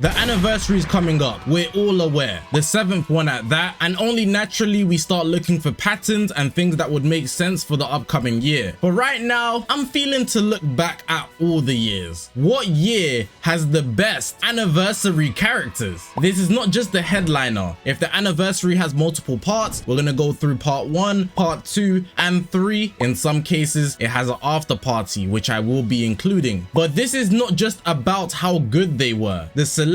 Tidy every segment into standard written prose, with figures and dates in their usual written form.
The anniversary is coming up, we're all aware, the 7th one at that, and only naturally we start looking for patterns and things that would make sense for the upcoming year. But right now, I'm feeling to look back at all the years. What year has the best anniversary characters? This is not just the headliner. If the anniversary has multiple parts, we're gonna go through part 1, part 2, and 3. In some cases, it has an after party, which I will be including. But this is not just about how good they were. The selection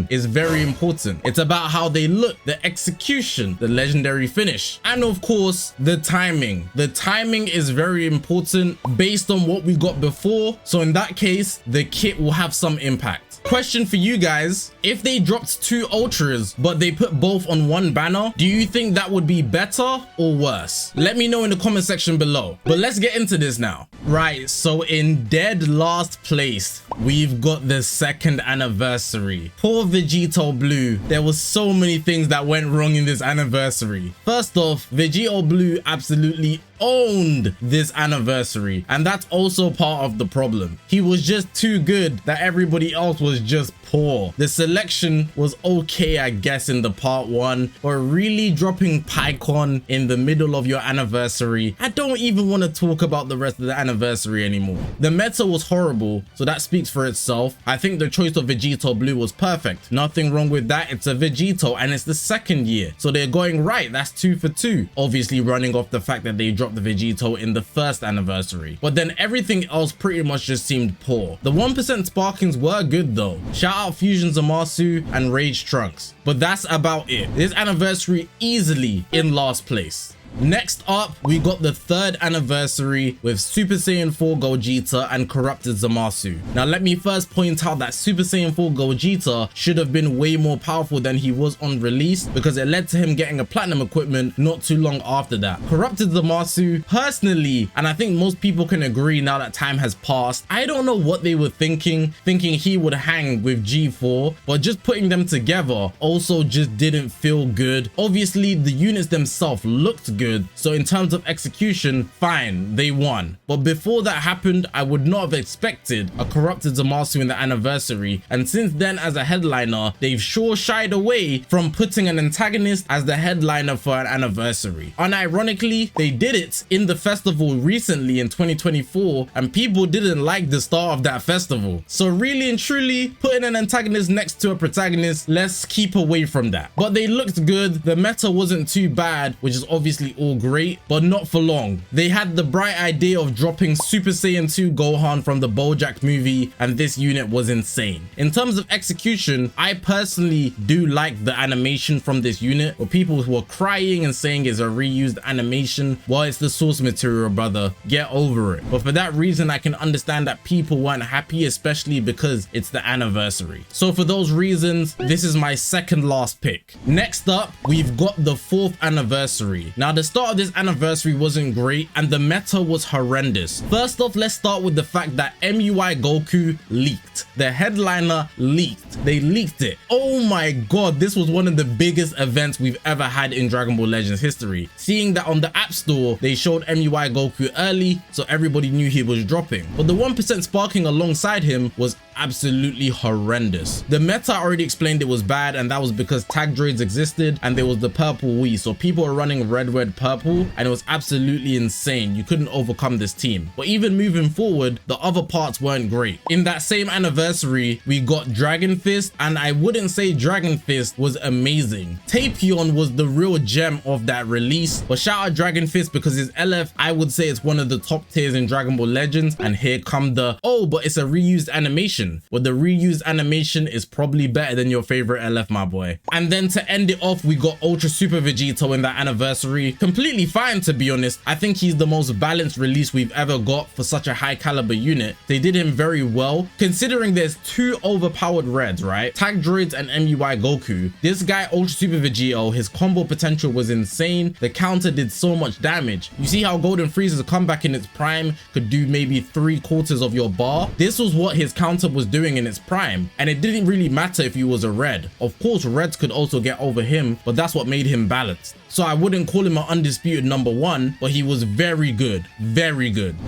is very important. It's about how they look, the execution, the legendary finish, and of course the timing. The timing is very important based on what we got before, so in that case the kit will have some impact. Question for you guys, if they dropped 2 ultras but they put both on one banner, do you think that would be better or worse? Let me know in the comment section below. But let's get into this now. Right, so in dead last place we've got the 2nd anniversary. Poor Vegito Blue. There was so many things that went wrong in this anniversary. First off, Vegito Blue absolutely owned this anniversary, and that's also part of the problem. He was just too good that everybody else was just poor. The selection was okay, I guess, in the part 1, but really dropping Pycon in the middle of your anniversary, I don't even want to talk about the rest of the anniversary anymore. The meta was horrible, so that speaks for itself. I think the choice of Vegito Blue was perfect. Nothing wrong with that. It's a Vegito and it's the 2nd year, so they're going right. That's 2 for 2. Obviously running off the fact that they dropped the Vegito in the 1st anniversary, but then everything else pretty much just seemed poor. The 1% sparkings were good though. Shout out Fusion Zamasu and Rage Trunks, but that's about it. This anniversary easily in last place. Next up, we got the 3rd anniversary with Super Saiyan 4 Gogeta and Corrupted Zamasu. Now let me first point out that Super Saiyan 4 Gogeta should have been way more powerful than he was on release, because it led to him getting a platinum equipment not too long after that. Corrupted Zamasu, personally, and I think most people can agree now that time has passed, I don't know what they were thinking he would hang with G4, but just putting them together also just didn't feel good. Obviously the units themselves looked good, so in terms of execution, fine, they won. But before that happened, I would not have expected a Corrupted Zamasu in the anniversary, and since then as a headliner, they've sure shied away from putting an antagonist as the headliner for an anniversary. Unironically, they did it in the festival recently in 2024, and people didn't like the star of that festival. So really and truly, putting an antagonist next to a protagonist, let's keep away from that. But they looked good, the meta wasn't too bad, which is obviously all great, but not for long. They had the bright idea of dropping Super Saiyan 2 Gohan from the BoJack movie, and this unit was insane. In terms of execution, I personally do like the animation from this unit, but people were crying and saying it's a reused animation. Well, it's the source material, brother. Get over it. But for that reason, I can understand that people weren't happy, especially because it's the anniversary. So for those reasons, this is my 2nd last pick. Next up, we've got the 4th anniversary. Now, the start of this anniversary wasn't great and the meta was horrendous. First off, let's start with the fact that MUI Goku leaked. The headliner leaked. They leaked it. Oh my god, this was one of the biggest events we've ever had in Dragon Ball Legends history. Seeing that on the App Store, they showed MUI Goku early, so everybody knew he was dropping. But the 1% sparking alongside him was absolutely horrendous. The meta already explained it was bad, and that was because tag droids existed and there was the purple Wii, so people were running red, purple, and it was absolutely insane. You couldn't overcome this team. But even moving forward, the other parts weren't great. In that same anniversary, we got Dragon Fist, and I wouldn't say Dragon Fist was amazing. Tapion was the real gem of that release, but shout out Dragon Fist because his LF, I would say it's one of the top tiers in Dragon Ball Legends, and here come the, oh, but it's a reused animation. Well, the reused animation is probably better than your favorite LF, my boy. And then to end it off, we got Ultra Super Vegito in that anniversary. Completely fine, to be honest. I think he's the most balanced release we've ever got for such a high caliber unit. They did him very well, considering there's 2 overpowered reds, right? Tag droids and MUI Goku. This guy, Ultra Super Vegito, his combo potential was insane. The counter did so much damage. You see how Golden Frieza's comeback in its prime could do maybe 3/4 of your bar? This was what his counter was doing in its prime, and it didn't really matter if he was a red. Of course, reds could also get over him, but that's what made him balanced. So I wouldn't call him an undisputed number 1, but he was very good,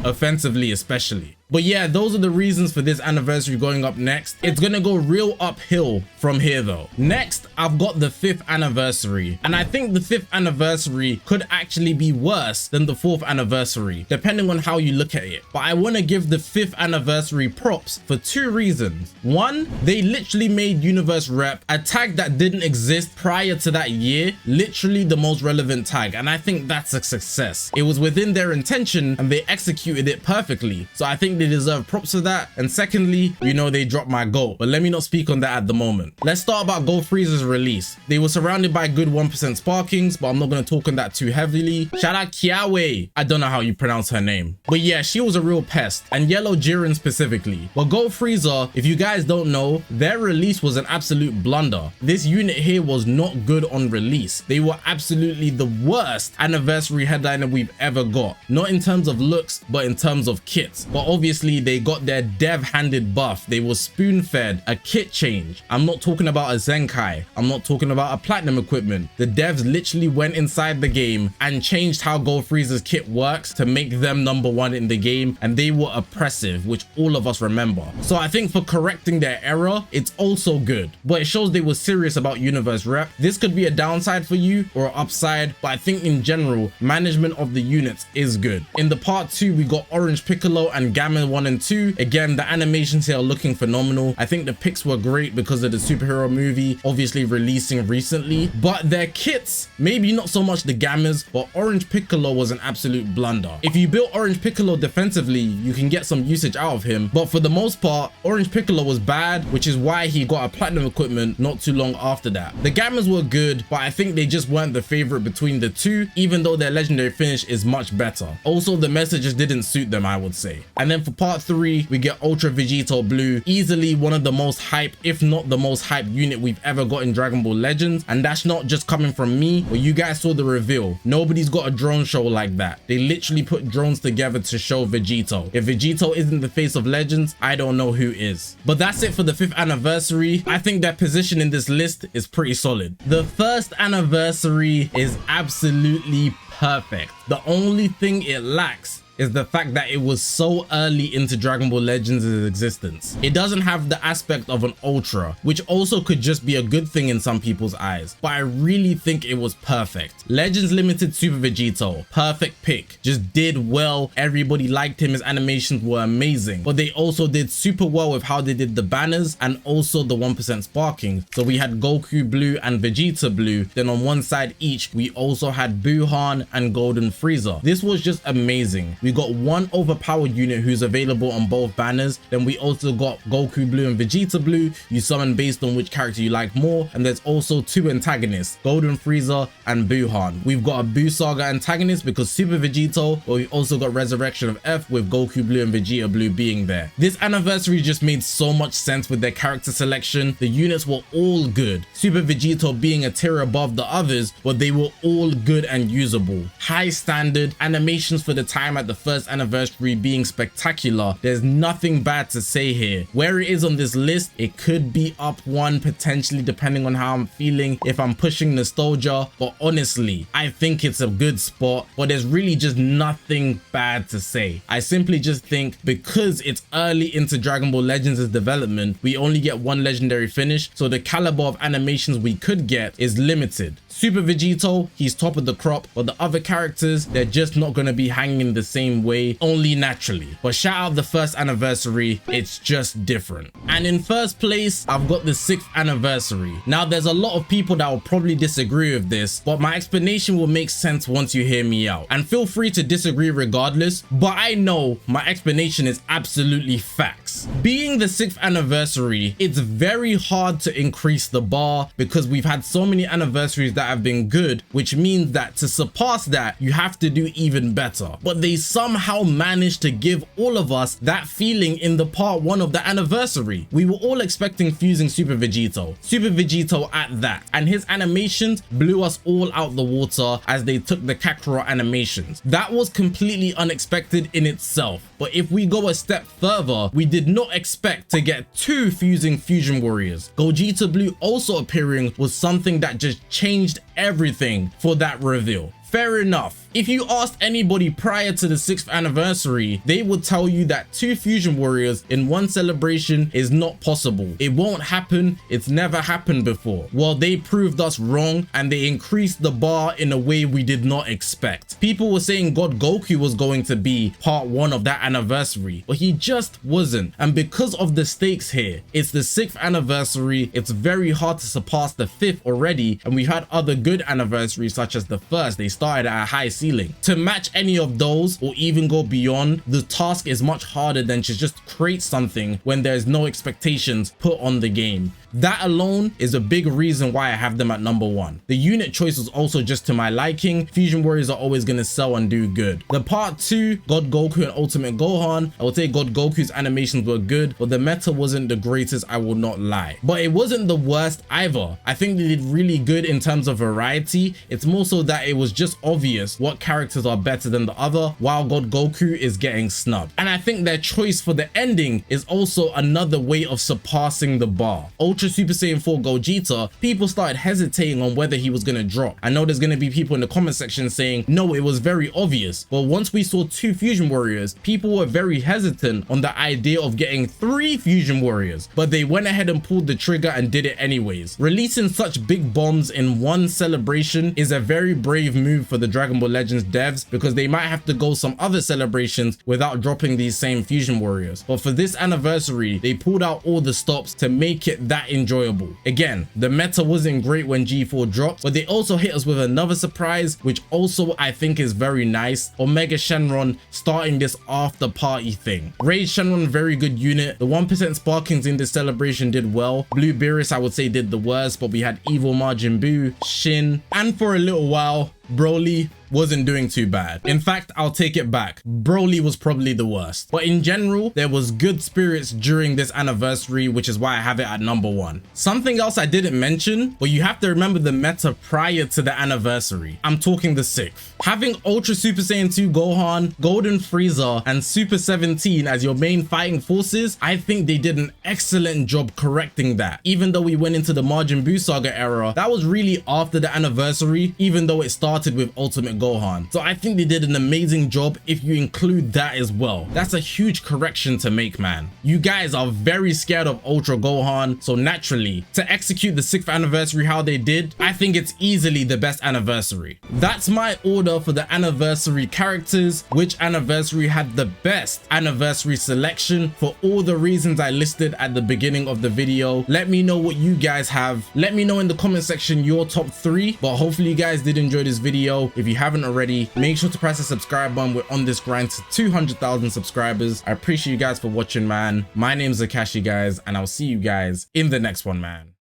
offensively especially. But yeah, those are the reasons for this anniversary going up next. It's gonna go real uphill from here though. Next, I've got the 5th anniversary, and I think the 5th anniversary could actually be worse than the 4th anniversary, depending on how you look at it. But I want to give the 5th anniversary props for 2 reasons. One, they literally made Universe Rep a tag that didn't exist prior to that year, literally the most relevant tag, and I think that's a success. It was within their intention and they executed it perfectly, so I think they deserve props for that. And secondly, you know, they dropped my GOAT, but let me not speak on that at the moment. Let's start about Gold Freezer's release. They were surrounded by good 1% sparkings, but I'm not going to talk on that too heavily. Shout out Kiawe, I don't know how you pronounce her name, but yeah, she was a real pest, and Yellow Jiren specifically. But Gold Freezer, if you guys don't know, their release was an absolute blunder. This unit here was not good on release. They were absolutely the worst anniversary headliner we've ever got, not in terms of looks but in terms of kits. But obviously they got their dev-handed buff. They were spoon-fed a kit change. I'm not talking about a Zenkai, I'm not talking about a platinum equipment. The devs literally went inside the game and changed how Gold Freezer's kit works to make them #1 in the game, and they were oppressive, which all of us remember. So I think for correcting their error, it's also good, but it shows they were serious about Universe Rep. This could be a downside for you or an upside, but I think in general, management of the units is good. In the part 2, we got Orange Piccolo and Gamma 1 and 2. Again, the animations here are looking phenomenal. I think the pics were great because of the superhero movie obviously releasing recently, but their kits, maybe not so much the Gammas, but Orange Piccolo was an absolute blunder. If you build Orange Piccolo defensively, you can get some usage out of him, but for the most part, Orange Piccolo was bad, which is why he got a platinum equipment not too long after that. The Gammas were good, but I think they just weren't the favorite between the two, even though their legendary finish is much better. Also, the messages didn't suit them, I would say. And then for part 3, we get Ultra Vegito Blue, easily one of the most hype, if not the most hype unit we've ever got in Dragon Ball Legends. And that's not just coming from me, but you guys saw the reveal. Nobody's got a drone show like that. They literally put drones together to show Vegito. If Vegito isn't the face of Legends, I don't know who is. But that's it for the 5th anniversary. I think their position in this list is pretty solid. The 1st anniversary is absolutely perfect. The only thing it lacks is the fact that it was so early into Dragon Ball Legends' existence. It doesn't have the aspect of an Ultra, which also could just be a good thing in some people's eyes, but I really think it was perfect. Legends Limited Super Vegito, perfect pick, just did well. Everybody liked him, his animations were amazing, but they also did super well with how they did the banners and also the 1% sparking. So we had Goku Blue and Vegeta Blue, then on one side each, we also had Buhan and Golden Frieza. This was just amazing. We got one overpowered unit who's available on both banners. Then we also got Goku Blue and Vegeta Blue. You summon based on which character you like more. And there's also 2 antagonists, Golden Frieza and Buhan. We've got a Buu Saga antagonist because Super Vegito, but we've also got Resurrection of F with Goku Blue and Vegeta Blue being there. This anniversary just made so much sense with their character selection. The units were all good. Super Vegito being a tier above the others, but they were all good and usable. High standard, animations for the time at the 1st anniversary being spectacular. There's nothing bad to say here. Where it is on this list, it could be up 1 potentially depending on how I'm feeling, if I'm pushing nostalgia, but honestly, I think it's a good spot, but there's really just nothing bad to say. I simply just think because it's early into Dragon Ball Legends' development, we only get 1 legendary finish, so the caliber of animations we could get is limited. Super Vegito, he's top of the crop, but the other characters, they're just not going to be hanging the same way, only naturally. But shout out the 1st anniversary, it's just different. And in 1st place, I've got the 6th anniversary. Now there's a lot of people that will probably disagree with this, but my explanation will make sense once you hear me out. And feel free to disagree regardless, but I know my explanation is absolutely facts. Being the 6th anniversary, it's very hard to increase the bar because we've had so many anniversaries that have been good, which means that to surpass that, you have to do even better. But they somehow managed to give all of us that feeling in the part 1 of the anniversary. We were all expecting fusing Super Vegito at that, and his animations blew us all out the water as they took the Kakarot animations. That was completely unexpected in itself. But if we go a step further, we did not expect to get 2 fusing Fusion Warriors. Gogeta Blue also appearing was something that just changed everything for that reveal. Fair enough. If you asked anybody prior to the 6th anniversary, they would tell you that 2 Fusion Warriors in one celebration is not possible. It won't happen. It's never happened before. Well, they proved us wrong, and they increased the bar in a way we did not expect. People were saying God Goku was going to be part 1 of that anniversary, but he just wasn't. And because of the stakes here, it's the 6th anniversary. It's very hard to surpass the 5th already, and we had other good anniversaries such as the 1st. They started at a high ceiling. To match any of those or even go beyond, the task is much harder than to just create something when there's no expectations put on the game. That alone is a big reason why I have them at number 1. The unit choice was also just to my liking. Fusion Warriors are always going to sell and do good. The part 2, God Goku and Ultimate Gohan, I would say God Goku's animations were good, but the meta wasn't the greatest, I will not lie. But it wasn't the worst either. I think they did really good in terms of variety. It's more so that it was just obvious what characters are better than the other, while God Goku is getting snubbed. And I think their choice for the ending is also another way of surpassing the bar. Ultra Super Saiyan 4 Gogeta, people started hesitating on whether he was going to drop. I know there's going to be people in the comment section saying, no, it was very obvious. But once we saw 2 Fusion Warriors, people were very hesitant on the idea of getting 3 Fusion Warriors, but they went ahead and pulled the trigger and did it anyways. Releasing such big bombs in one celebration is a very brave move for the Dragon Ball Legends devs, because they might have to go some other celebrations without dropping these same Fusion Warriors. But for this anniversary, they pulled out all the stops to make it that enjoyable. Again, the meta wasn't great when G4 dropped, but they also hit us with another surprise, which also I think is very nice. Omega Shenron starting this after party thing. Raid Shenron, very good unit. The 1% Sparkings in this celebration did well. Blue Beerus, I would say, did the worst, but we had Evil Majin Buu, Shin, and for a little while, Broly wasn't doing too bad. In fact, I'll take it back. Broly was probably the worst. But in general, there was good spirits during this anniversary, which is why I have it at number 1. Something else I didn't mention, but you have to remember the meta prior to the anniversary. I'm talking the 6th. Having Ultra Super Saiyan 2 Gohan, Golden Frieza, and Super 17 as your main fighting forces, I think they did an excellent job correcting that. Even though we went into the Majin Buu saga era, that was really after the anniversary, even though it started with Ultimate Gohan. So I think they did an amazing job if you include that as well. That's a huge correction to make, man. You guys are very scared of Ultra Gohan, so naturally, to execute the 6th anniversary how they did, I think it's easily the best anniversary. That's my order for the anniversary characters. Which anniversary had the best anniversary selection? For all the reasons I listed at the beginning of the video, let me know what you guys have. Let me know in the comment section your top 3, but hopefully you guys did enjoy this video. If you haven't already, make sure to press the subscribe button. We're on this grind to 200,000 subscribers. I appreciate you guys for watching, man. My name's Zakashi, guys, and I'll see you guys in the next one, man.